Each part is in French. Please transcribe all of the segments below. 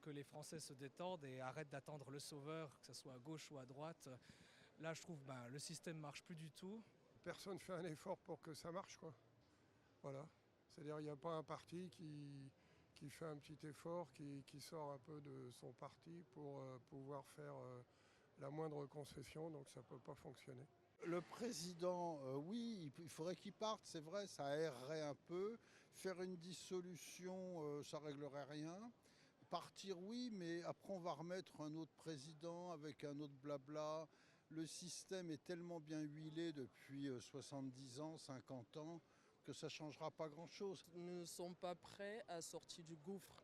que les Français se détendent et arrêtent d'attendre le sauveur, que ce soit à gauche ou à droite. Là, je trouve que le système ne marche plus du tout. Personne ne fait un effort pour que ça marche, quoi. Voilà. C'est-à-dire qu'il n'y a pas un parti qui fait un petit effort, qui sort un peu de son parti pour pouvoir faire la moindre concession, donc ça ne peut pas fonctionner. Le président, oui, il faudrait qu'il parte, c'est vrai, ça aérerait un peu. Faire une dissolution, ça réglerait rien. Partir, oui, mais après on va remettre un autre président avec un autre blabla. Le système est tellement bien huilé depuis 70 ans, 50 ans, que ça ne changera pas grand-chose. Nous ne sommes pas prêts à sortir du gouffre.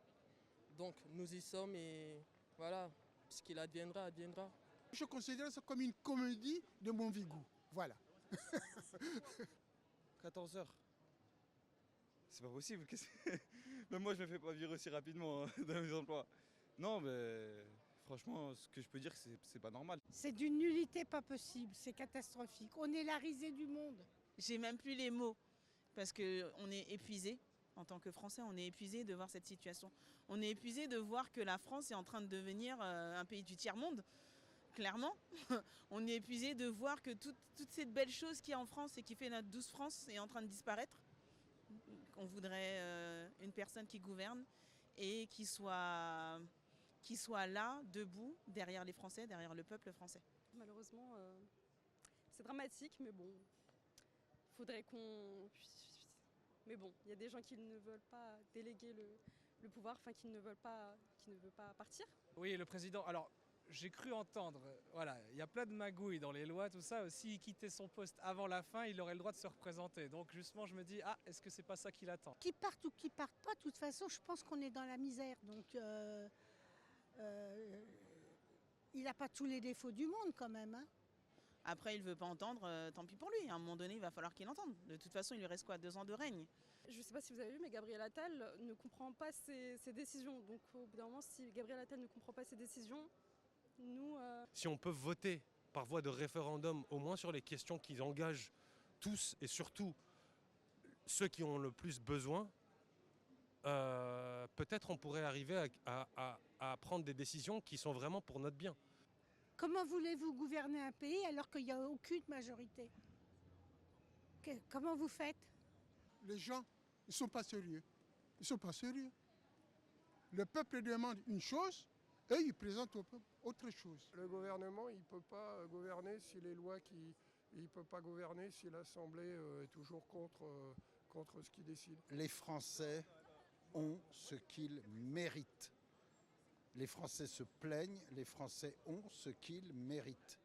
Donc nous y sommes et voilà, ce qu'il adviendra, adviendra. Je considère ça comme une comédie de mauvais goût. Voilà. 14 heures. C'est pas possible. Même moi, je me fais pas virer aussi rapidement dans mes emplois. Non, mais franchement, ce que je peux dire, c'est pas normal. C'est d'une nullité pas possible, c'est catastrophique. On est la risée du monde. J'ai même plus les mots parce qu'on est épuisé. En tant que Français, on est épuisé de voir cette situation. On est épuisé de voir que la France est en train de devenir un pays du tiers-monde. Clairement, on est épuisé de voir que toutes ces belles choses qu'il y a en France et qui fait notre douce France est en train de disparaître. On voudrait une personne qui gouverne et qui soit là, debout, derrière les Français, derrière le peuple français. Malheureusement, c'est dramatique, mais bon, faudrait qu'on... Mais bon, il y a des gens qui ne veulent pas déléguer le pouvoir, enfin qui ne veulent pas partir. Oui, le président, alors j'ai cru entendre, voilà, il y a plein de magouilles dans les lois, tout ça. S'il quittait son poste avant la fin, il aurait le droit de se représenter. Donc justement, je me dis, est-ce que c'est pas ça qu'il attend? Qui partent ou qui partent pas, de toute façon, je pense qu'on est dans la misère. Donc, il n'a pas tous les défauts du monde quand même. Hein. Après, il ne veut pas entendre, tant pis pour lui. À un moment donné, il va falloir qu'il entende. De toute façon, il lui reste quoi, 2 ans de règne? Je ne sais pas si vous avez vu, mais Gabriel Attal ne comprend pas ses décisions. Donc au bout d'un moment, si Gabriel Attal ne comprend pas ses décisions, nous... Si on peut voter par voie de référendum, au moins sur les questions qui engagent tous et surtout ceux qui ont le plus besoin, peut-être on pourrait arriver à prendre des décisions qui sont vraiment pour notre bien. Comment voulez-vous gouverner un pays alors qu'il n'y a aucune majorité? Comment vous faites? Les gens, ils ne sont pas sérieux. Ils ne sont pas sérieux. Le peuple demande une chose et il présente au peuple autre chose. Le gouvernement, il ne peut pas gouverner si les lois il ne peut pas gouverner si l'Assemblée est toujours contre ce qu'il décide. Les Français ont ce qu'ils méritent. Les Français se plaignent, les Français ont ce qu'ils méritent.